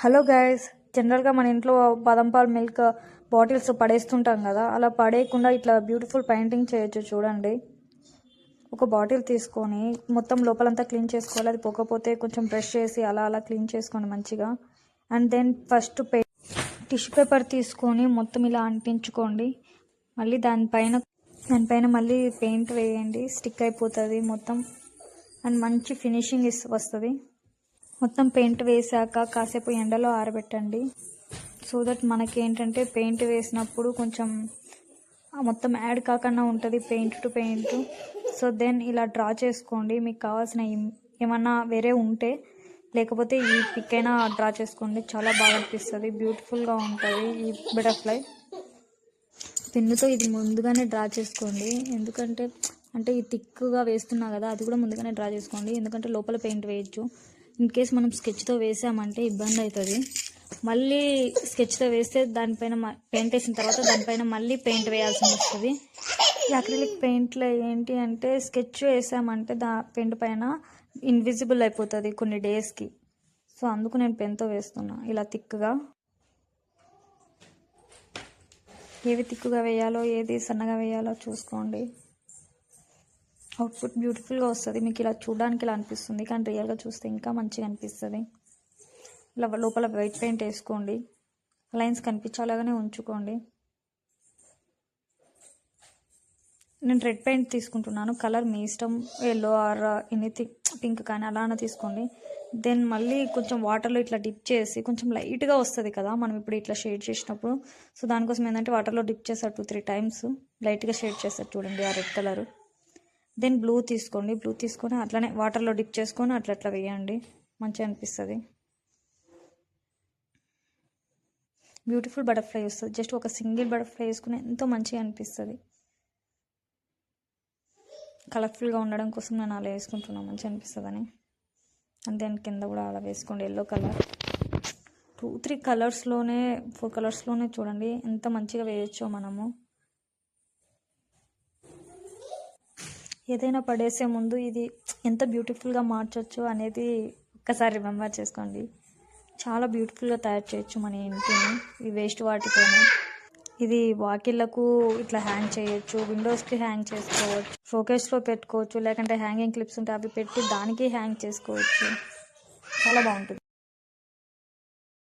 Hello guys, జనరల్గా మన ఇంట్లో బాదం పాలు మిల్క్ బాటిల్స్ పడేస్తుంటాం కదా. అలా పడేయకుండా ఇట్లా బ్యూటిఫుల్ పెయింటింగ్ చేయొచ్చు. చూడండి, ఒక బాటిల్ తీసుకొని మొత్తం లోపలంతా క్లీన్ చేసుకోవాలి. అది పోకపోతే కొంచెం బ్రష్ చేసి అలా అలా క్లీన్ చేసుకోండి మంచిగా. And then first tissue paper తీసుకొని మొత్తం ఇలా అంటించుకోండి. మళ్ళీ దానిపైన మళ్ళీ పెయింట్ వేయండి. స్టిక్ అయిపోతుంది మొత్తం. అండ్ మంచి ఫినిషింగ్ వస్తుంది. మొత్తం పెయింట్ వేసాక కాసేపు ఎండలో ఆరబెట్టండి. సో దట్ మనకి ఏంటంటే పెయింట్ వేసినప్పుడు కొంచెం మొత్తం యాడ్ కాకుండా ఉంటుంది paint to paint. So then ఇలా డ్రా చేసుకోండి. మీకు కావాల్సిన ఏమన్నా వేరే ఉంటే, లేకపోతే ఈ పిక్ అయినా డ్రా చేసుకోండి. చాలా బాగా అనిపిస్తుంది, బ్యూటిఫుల్గా ఉంటుంది ఈ బటర్ఫ్లై. పెన్నుతో ఇది ముందుగానే డ్రా చేసుకోండి. ఎందుకంటే ఈ థిక్గా వేస్తున్నా కదా, అది కూడా ముందుగానే డ్రా చేసుకోండి. ఎందుకంటే లోపల పెయింట్ వేయచ్చు. ఇన్ కేస్ మనం స్కెచ్తో వేసామంటే ఇబ్బంది అవుతుంది. మళ్ళీ స్కెచ్తో వేస్తే దానిపైన పెయింట్ వేసిన తర్వాత దానిపైన మళ్ళీ పెయింట్ వేయాల్సి వస్తుంది. ఈ అక్రిలిక్ పెయింట్లో ఏంటి అంటే స్కెచ్ వేసామంటే పెయింట్ పైన ఇన్విజిబుల్ అయిపోతుంది కొన్ని డేస్కి. సో అందుకు నేను పెన్తో వేస్తున్నా ఇలా థిక్గా. ఏవి థిక్గా వేయాలో ఏది సన్నగా వేయాలో చూసుకోండి. అవుట్పుట్ బ్యూటిఫుల్గా వస్తుంది. మీకు ఇలా చూడడానికి ఇలా అనిపిస్తుంది, కానీ రియల్గా చూస్తే ఇంకా మంచిగా అనిపిస్తుంది. ఇలా లోపల వైట్ పెయింట్ వేసుకోండి. లైన్స్ కనిపించేలాగానే ఉంచుకోండి. నేను రెడ్ పెయింట్ తీసుకుంటున్నాను. కలర్ మీ ఇష్టం, ఎల్లో ఆర్ ఎనీథింగ్, పింక్ కానీ అలా తీసుకోండి. దెన్ మళ్ళీ కొంచెం వాటర్లో ఇట్లా డిప్ చేసి కొంచెం లైట్గా వస్తుంది కదా మనం ఇప్పుడు ఇట్లా షేడ్ చేసినప్పుడు. సో దానికోసం ఏంటంటే వాటర్లో డిప్ చేస్తారు 2-3 టైమ్స్, లైట్గా షేడ్ చేస్తారు. చూడండి ఆ రెడ్ కలర్. దెన్ బ్లూ తీసుకొని అట్లనే వాటర్లో డిప్ చేసుకొని అట్లా వేయండి. మంచిగా అనిపిస్తుంది. బ్యూటిఫుల్ బటర్ఫ్లై వస్తుంది. జస్ట్ ఒక సింగిల్ బటర్ఫ్లై వేసుకుని ఎంతో మంచిగా అనిపిస్తుంది. కలర్ఫుల్గా ఉండడం కోసం నేను అలా వేసుకుంటున్నాను, మంచిగా అనిపిస్తుందని. అండ్ దెన్ కింద కూడా అలా వేసుకోండి. ఎల్లో కలర్ 2-3 కలర్స్లోనే 4 కలర్స్లోనే చూడండి ఎంత మంచిగా వేయచ్చో మనము. ఏదైనా పడేసే ముందు ఇది ఎంత బ్యూటిఫుల్గా మార్చొచ్చు అనేది ఒక్కసారి రిమెంబర్ చేసుకోండి. చాలా బ్యూటిఫుల్గా తయారు చేయొచ్చు మన ఇంటిని ఈ వేస్ట్ వాటితోనే. ఇది వాకిళ్ళకు ఇట్లా హ్యాంగ్ చేయొచ్చు, విండోస్కి హ్యాంగ్ చేసుకోవచ్చు, షోకేస్లో పెట్టుకోవచ్చు, లేకంటే హ్యాంగింగ్ క్లిప్స్ ఉంటే అవి పెట్టి దానికి హ్యాంగ్ చేసుకోవచ్చు. చాలా బాగుంటుంది.